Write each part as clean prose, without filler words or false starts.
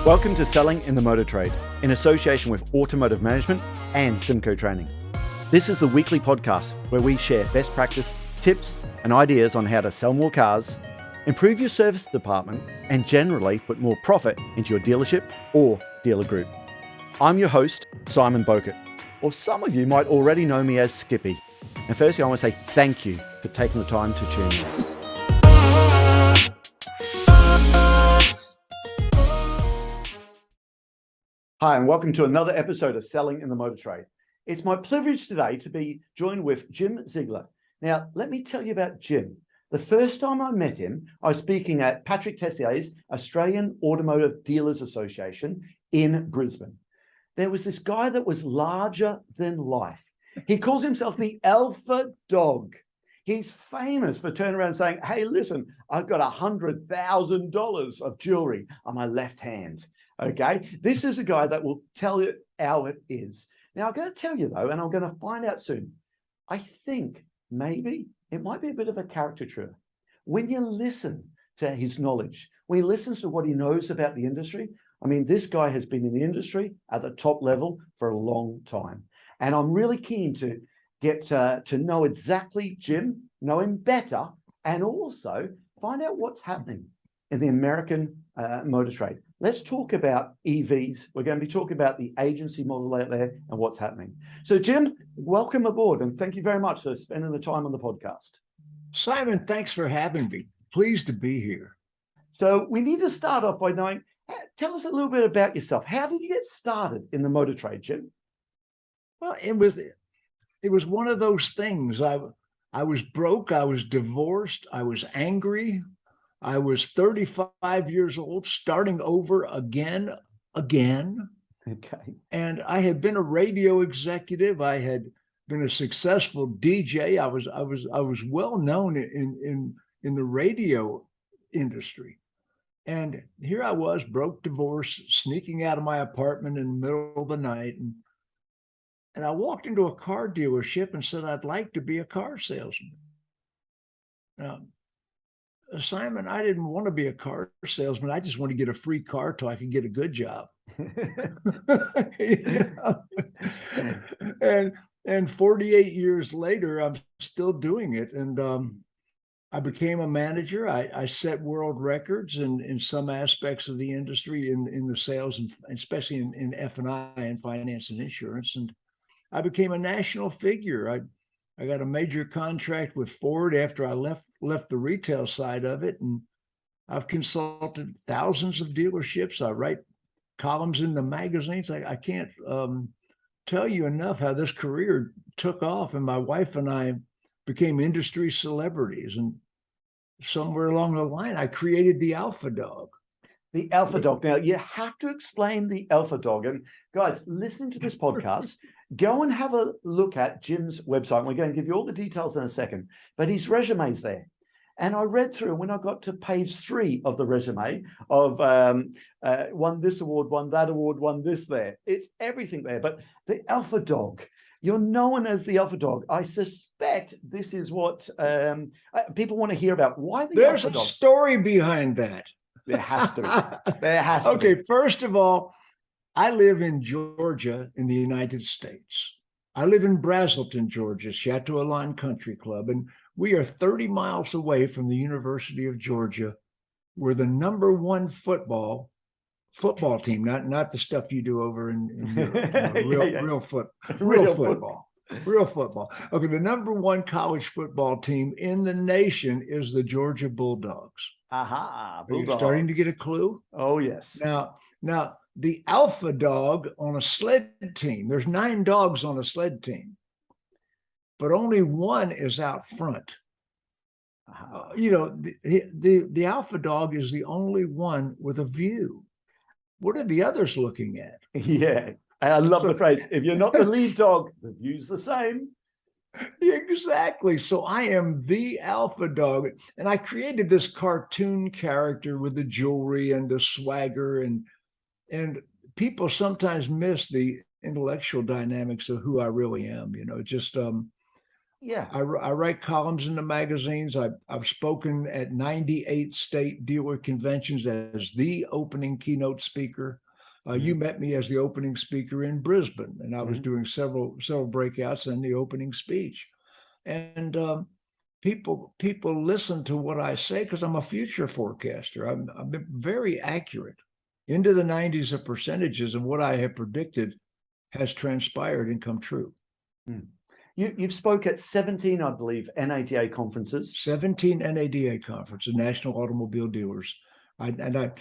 Welcome to Selling in the Motor Trade, in association with Automotive Management and symcotraining. This is the weekly podcast where we share best practice, tips, and ideas on how to sell more cars, improve your service department, and generally put more profit into your dealership or dealer group. I'm your host, Simon Bowkett, or some of you might already know me as Skippy. And firstly, I want to say thank you for taking the time to tune in. Hi, and welcome to another episode of Selling in the Motor Trade. It's my privilege today to be joined with Jim Ziegler. Now, let me tell you about Jim. The first time I met him, I was speaking at Patrick Tessier's Australian Automotive Dealers Association in Brisbane. There was this guy that was larger than life. He calls himself the Alpha Dog. He's famous for turning around and saying, hey, listen, I've got $100,000 of jewelry on my left hand. Okay, this is a guy that will tell you how it is. Now, I'm going to tell you, though, and I'm going to find out soon. I think maybe it might be a bit of a caricature. When you listen to his knowledge, when you listen to what he knows about the industry, I mean, this guy has been in the industry at the top level for a long time. And I'm really keen to get to know exactly Jim, know him better, and also find out what's happening in the American motor trade. Let's talk about EVs. We're going to be talking about the agency model out there and what's happening. So, Jim, welcome aboard, and thank you very much for spending the time on the podcast. Simon, thanks for having me. Pleased to be here. So we need to start off by knowing, tell us a little bit about yourself. How did you get started in the motor trade, Jim? Well, it was one of those things. I was broke. I was divorced. I was angry. I was 35 years old, starting over again. Okay. And I had been a radio executive. I had been a successful DJ. I was well known in the radio industry. And here I was, broke, divorced, sneaking out of my apartment in the middle of the night. And I walked into a car dealership and said, I'd like to be a car salesman. Now, Simon, I didn't want to be a car salesman. I just want to get a free car till I could get a good job. And 48 years later, I'm still doing it. And I became a manager. I set world records in some aspects of the industry in the sales, and especially in F&I and finance and insurance. And I became a national figure. I got a major contract with Ford after I left the retail side of it, and I've consulted thousands of dealerships. I write columns in the magazines. I can't tell you enough how this career took off, and my wife and I became industry celebrities. And somewhere along the line, I created the Alpha Dog. The Alpha Dog. Now, you have to explain the Alpha Dog. And guys, listening to this podcast, go and have a look at Jim's website. We're going to give you all the details in a second, but his resume is there. And I read through, and when I got to page 3 of the resume of won this award, won that award, won this there. It's everything there. But the Alpha Dog, you're known as the Alpha Dog. I suspect this is what people want to hear about. Why the There's Alpha Dog? There's a story behind that. There has to be. There has to be. Okay, first of all, I live in Georgia in the United States. I live in Braselton, Georgia, Chateau Alon Country Club, and we are 30 miles away from the University of Georgia. We're the #1 football team, not the stuff you do over in Europe, real football. Real football. Okay, the #1 college football team in the nation is the Georgia Bulldogs. Aha, Bulldogs. Are you starting to get a clue? Oh, yes. Now, the Alpha Dog on a sled team, there's 9 dogs on a sled team, but only one is out front. The Alpha Dog is the only one with a view. What are the others looking at? Yeah, I love the phrase. If you're not the lead dog, the view's the same. Exactly. So I am the Alpha Dog, and I created this cartoon character with the jewelry and the swagger, and people sometimes miss the intellectual dynamics of who I really am. Yeah. I write columns in the magazines. I've spoken at 98 state dealer conventions as the opening keynote speaker. You met me as the opening speaker in Brisbane, and I was doing several breakouts and the opening speech. And people listen to what I say because I'm a future forecaster. I've been very accurate into the 90s of percentages, and what I have predicted has transpired and come true. You've spoke at 17, I believe, NADA conferences. 17 NADA conferences, National Automobile Dealers. I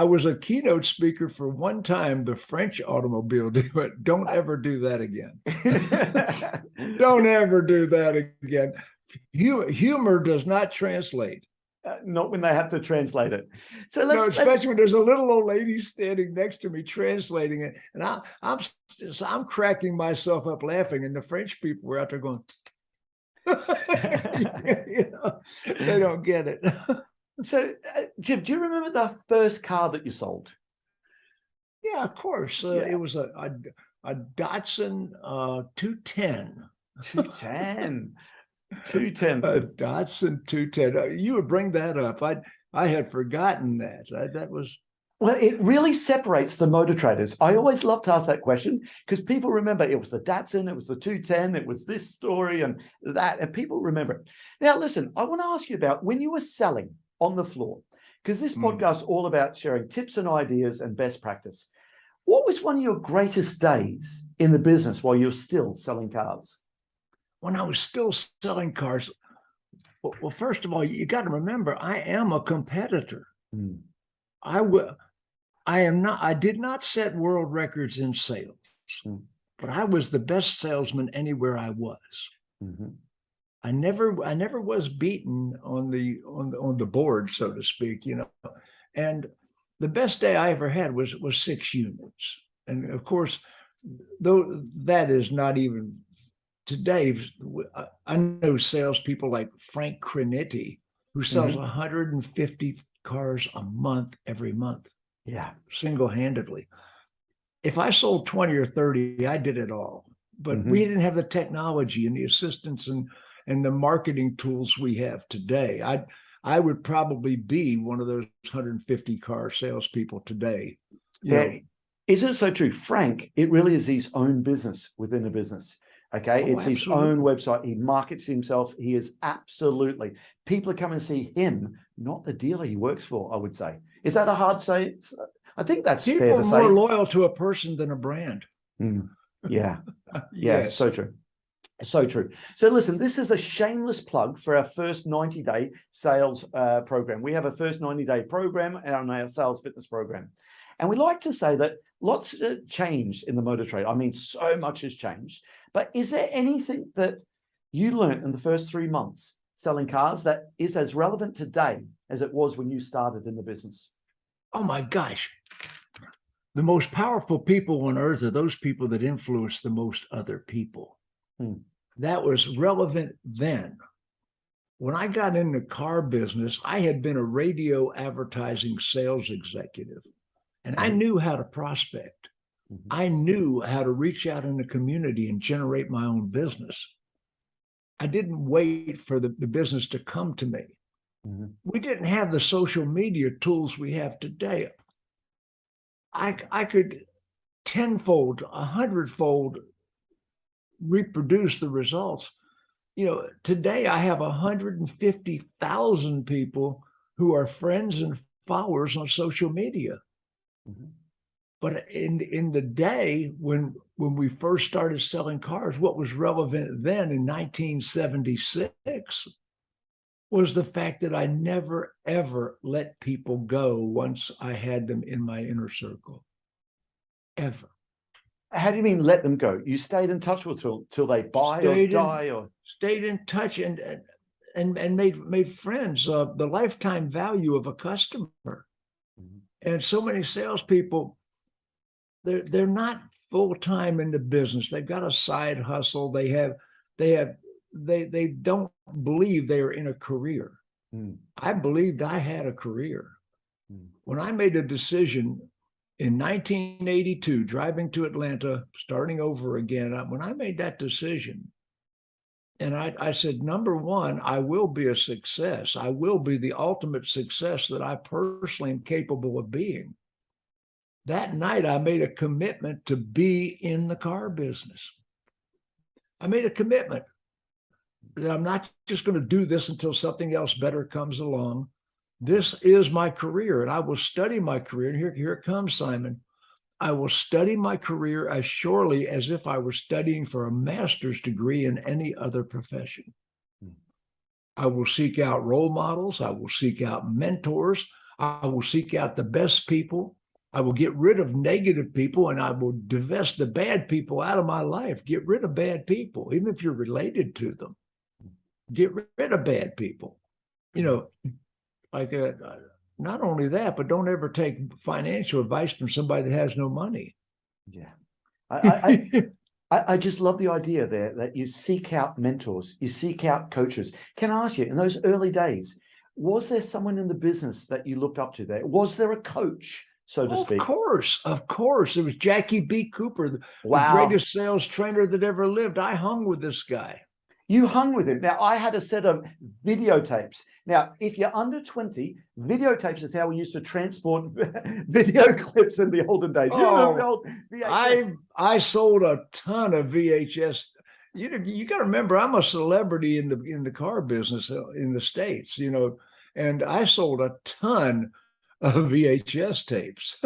was a keynote speaker for one time, the French automobile dealer. Don't ever do that again. Don't ever do that again. Humor does not translate. Not when they have to translate it. So especially when there's a little old lady standing next to me translating it, and I'm cracking myself up laughing, and the French people were out there going, they don't get it. So, Jim, do you remember the first car that you sold? Yeah, of course. It was a Datsun 210. 210. 210. A Datsun 210. You would bring that up. I had forgotten that. That was. Well, it really separates the motor traders. I always love to ask that question because people remember it was the Datsun, it was the 210, it was this story and that, and people remember it. Now, listen, I want to ask you about when you were selling on the floor, because this podcast is all about sharing tips and ideas and best practice. What was one of your greatest days in the business while you're still selling cars? When I was still selling cars, well, first of all, you got to remember, I am a competitor. I did not set world records in sales, but I was the best salesman anywhere I was. I never was beaten on the board, so to speak, And the best day I ever had was 6 units. And of course, though that is not even today. I know salespeople like Frank Crinitti, who sells 150 cars a month every month. Yeah, single-handedly. If I sold 20 or 30, I did it all. But we didn't have the technology and the assistance and the marketing tools we have today. I would probably be one of those 150 car salespeople today. Isn't it so true? Frank, it really is his own business within a business. Okay, it's his own website. He markets himself. He is absolutely. People are coming to see him, not the dealer he works for, I would say. Is that a hard say? I think that's fair to say. People are more loyal to a person than a brand. Yeah. Yeah, so true. So true. So listen, this is a shameless plug for our first 90-day sales program. We have a first 90-day program and our sales fitness program. And we like to say that lots changed in the motor trade. I mean, so much has changed. But is there anything that you learned in the first 3 months selling cars that is as relevant today as it was when you started in the business? Oh my gosh. The most powerful people on earth are those people that influence the most other people. That was relevant then. When I got in the car business, I had been a radio advertising sales executive, and I knew how to prospect. I knew how to reach out in the community and generate my own business. I didn't wait for the business to come to me. We didn't have the social media tools we have today. I could 10-fold, 100-fold reproduce the results. Today I have 150,000 people who are friends and followers on social media. But in the day when we first started selling cars, what was relevant then in 1976 was the fact that I never, ever let people go once I had them in my inner circle, ever. How do you mean let them go? You stayed in touch with them till they buy or die? Or stayed in touch and made friends. The lifetime value of a customer. And so many salespeople, they're not full-time in the business. They've got a side hustle. They don't believe they are in a career. I believed I had a career. When I made a decision in 1982, driving to Atlanta, starting over again, when I made that decision, And I said, number one, I will be a success. I will be the ultimate success that I personally am capable of being. That night, I made a commitment to be in the car business. I made a commitment that I'm not just going to do this until something else better comes along. This is my career, and I will study my career. And here it comes, Simon. I will study my career as surely as if I were studying for a master's degree in any other profession. I will seek out role models. I will seek out mentors. I will seek out the best people. I will get rid of negative people, and I will divest the bad people out of my life. Get rid of bad people, even if you're related to them. Get rid of bad people. You know, like not only that, but don't ever take financial advice from somebody that has no money. Yeah. I just love the idea there that you seek out mentors, you seek out coaches. Can I ask you, in those early days, was there someone in the business that you looked up to there? Was there a coach, so to speak? Of course. It was Jackie B. Cooper, the greatest sales trainer that ever lived. I hung with this guy. You hung with him. Now, I had a set of videotapes. Now, if you're under 20, videotapes is how we used to transport video clips in the olden days. You remember the old VHS? I sold a ton of VHS. You got to remember, I'm a celebrity in the car business in the States, you know, and I sold a ton of VHS tapes.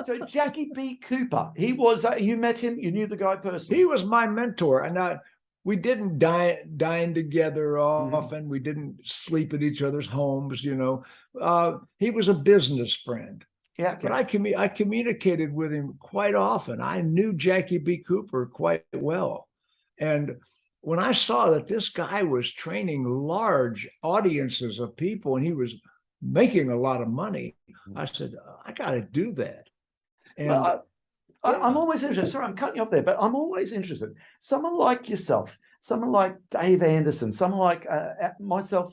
So Jackie B. Cooper, he was, you met him, you knew the guy personally. He was my mentor. And we didn't dine together often. Mm-hmm. We didn't sleep at each other's homes, you know. He was a business friend. Yeah. Okay. But I communicated with him quite often. I knew Jackie B. Cooper quite well. And when I saw that this guy was training large audiences of people and he was making a lot of money, I said, I got to do that. And well, I'm always interested. Sorry, I'm cutting you off there, but I'm always interested. Someone like yourself, someone like Dave Anderson, someone like myself.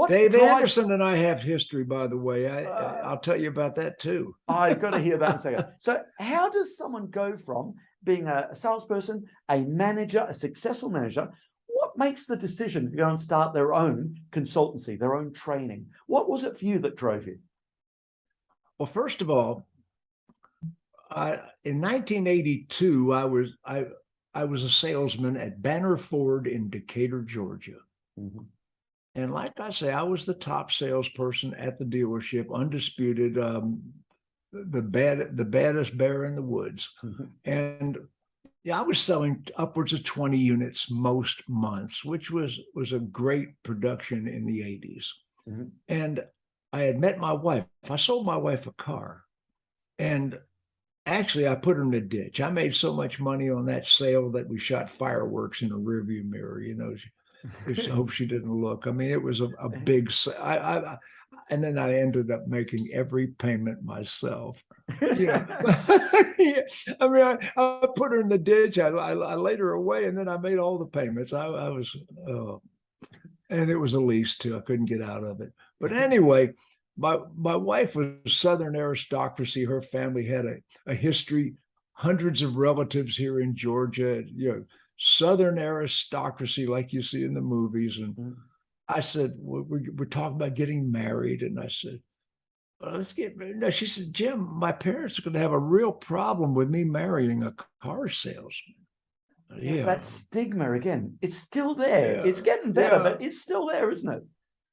Dave Anderson and I have history, by the way. I'll tell you about that too. I've got to hear that in a second. So how does someone go from being a salesperson, a manager, a successful manager? What makes the decision to go and start their own consultancy, their own training? What was it for you that drove you? Well, first of all, in 1982, I was a salesman at Banner Ford in Decatur, Georgia. Mm-hmm. And like I say, I was the top salesperson at the dealership, undisputed, the baddest bear in the woods. Mm-hmm. And yeah, I was selling upwards of 20 units most months, which was a great production in the 80s. Mm-hmm. And I had met my wife. I sold my wife a car. And actually, I put her in a ditch. I made so much money on that sale that we shot fireworks in a rearview mirror. You know, I hope she didn't look. I mean, it was a big. And then I ended up making every payment myself. You know, I mean, I put her in the ditch. I laid her away, and then I made all the payments. I was, and it was a lease too. I couldn't get out of it. But anyway. My wife was Southern aristocracy. Her family had a history, hundreds of relatives here in Georgia, you know, Southern aristocracy like you see in the movies. And I said, we're talking about getting married. And I said, well, let's get married. No, she said, Jim, my parents are going to have a real problem with me marrying a car salesman. Yes, that stigma again. It's still there. Yeah. It's getting better, but it's still there, isn't it?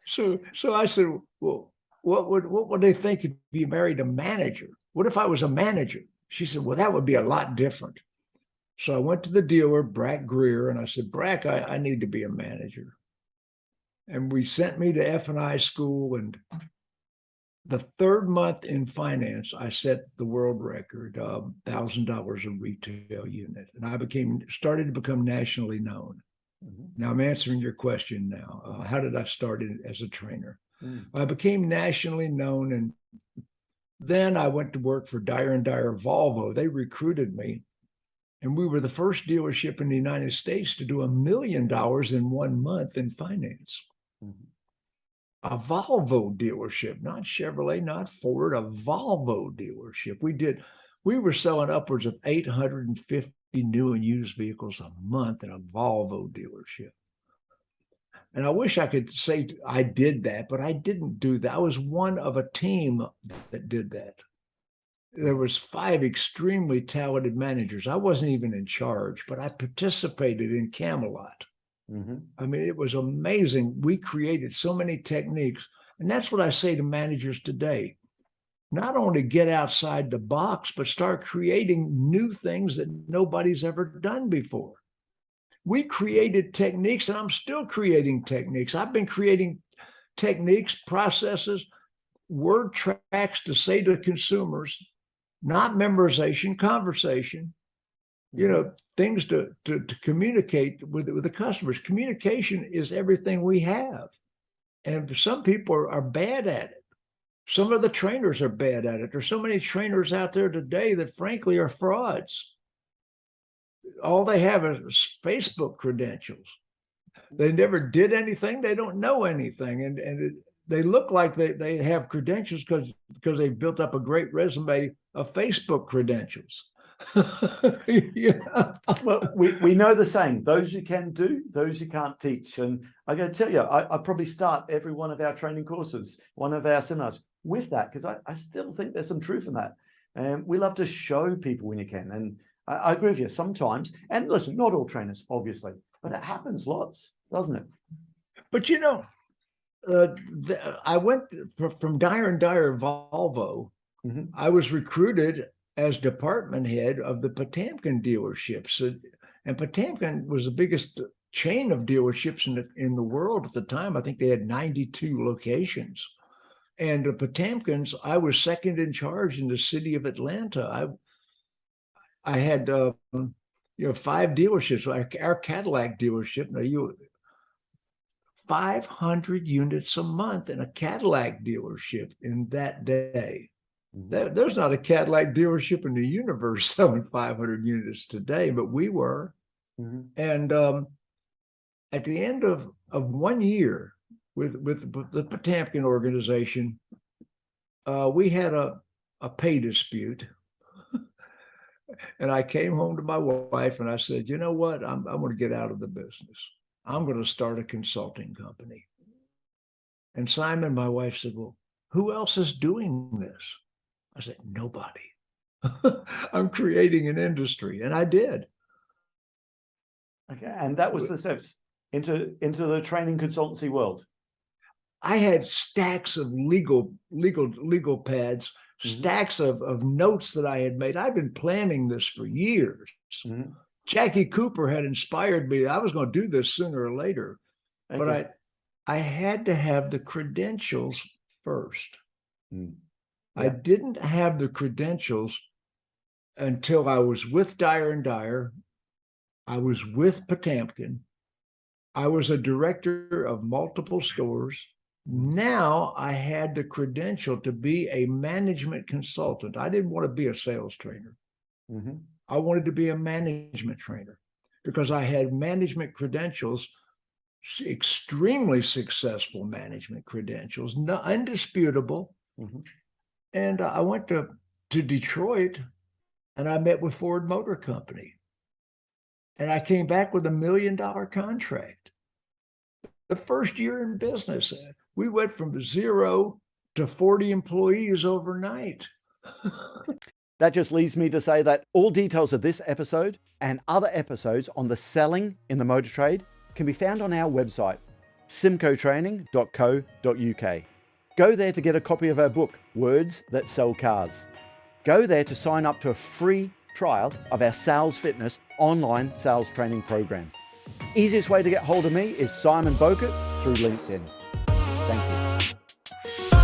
So I said, well, what would they think if you married a manager? What if I was a manager? She said, well, that would be a lot different. So I went to the dealer, Brack Greer, and I said, Brack, I need to be a manager. And we sent me to F&I school. And the third month in finance, I set the world record, $1,000 a retail unit. And I started to become nationally known. Mm-hmm. Now I'm answering your question now. How did I start as a trainer? I became nationally known, and then I went to work for Dyer & Dyer Volvo. They recruited me, and we were the first dealership in the United States to do $1 million in 1 month in finance. Mm-hmm. A Volvo dealership, not Chevrolet, not Ford, a Volvo dealership. We were selling upwards of 850 new and used vehicles a month in a Volvo dealership. And I wish I could say I did that, but I didn't do that. I was one of a team that did that. There was 5 extremely talented managers. I wasn't even in charge, but I participated in Camelot. I mean, it was amazing. We created so many techniques. And that's what I say to managers today. Not only get outside the box, but start creating new things that nobody's ever done before. We created techniques, and I'm still creating techniques. I've been creating techniques, processes, word tracks to say to consumers, not memorization, conversation, things to communicate with the customers. Communication is everything we have. And some people are bad at it. Some of the trainers are bad at it. There's so many trainers out there today that frankly are frauds. All they have is Facebook credentials. They never did anything. They don't know anything. And they look like they have credentials because they've built up a great resume of Facebook credentials. Well, we know the saying, those you can do, those you can't teach. And I got to tell you, I probably start every one of our training courses, one of our seminars with that, because I still think there's some truth in that. And we love to show people when you can. And I agree with you sometimes. And listen, not all trainers, obviously, but it happens lots, doesn't it? But I went from Dyer & Dyer Volvo. I was recruited as department head of the Potemkin dealerships. And Potemkin was the biggest chain of dealerships in the world at the time. I think they had 92 locations. And the Potemkins, I was second in charge in the city of Atlanta. I had 5 dealerships. Our Cadillac dealership, 500 units a month in a Cadillac dealership in that day. There's not a Cadillac dealership in the universe selling 500 units today, but we were. And at the end of 1 year with the Potemkin organization, we had a pay dispute. And I came home to my wife and I said, you know what? I'm going to get out of the business. I'm going to start a consulting company. And Simon, my wife, said, well, who else is doing this? I said, nobody. I'm creating an industry. And I did. Okay. And that was the steps into the training consultancy world. I had stacks of legal pads, stacks of notes that I had made. I'd been planning this for years. Jackie Cooper had inspired me. I was going to do this sooner or later, but I had to have the credentials first. I didn't have the credentials until I was with Dyer & Dyer. I was with Potemkin. I was a director of multiple stores. Now I had the credential to be a management consultant. I didn't want to be a sales trainer. I wanted to be a management trainer because I had management credentials, extremely successful management credentials, undisputable. And I went to Detroit and I met with Ford Motor Company. And I came back with $1 million contract. The first year in business, we went from 0 to 40 employees overnight. That just leaves me to say that all details of this episode and other episodes on the selling in the motor trade can be found on our website, symcotraining.co.uk. Go there to get a copy of our book, Words That Sell Cars. Go there to sign up to a free trial of our Sales Fitness online sales training program. Easiest way to get hold of me is Simon Bowkett through LinkedIn. Thank you.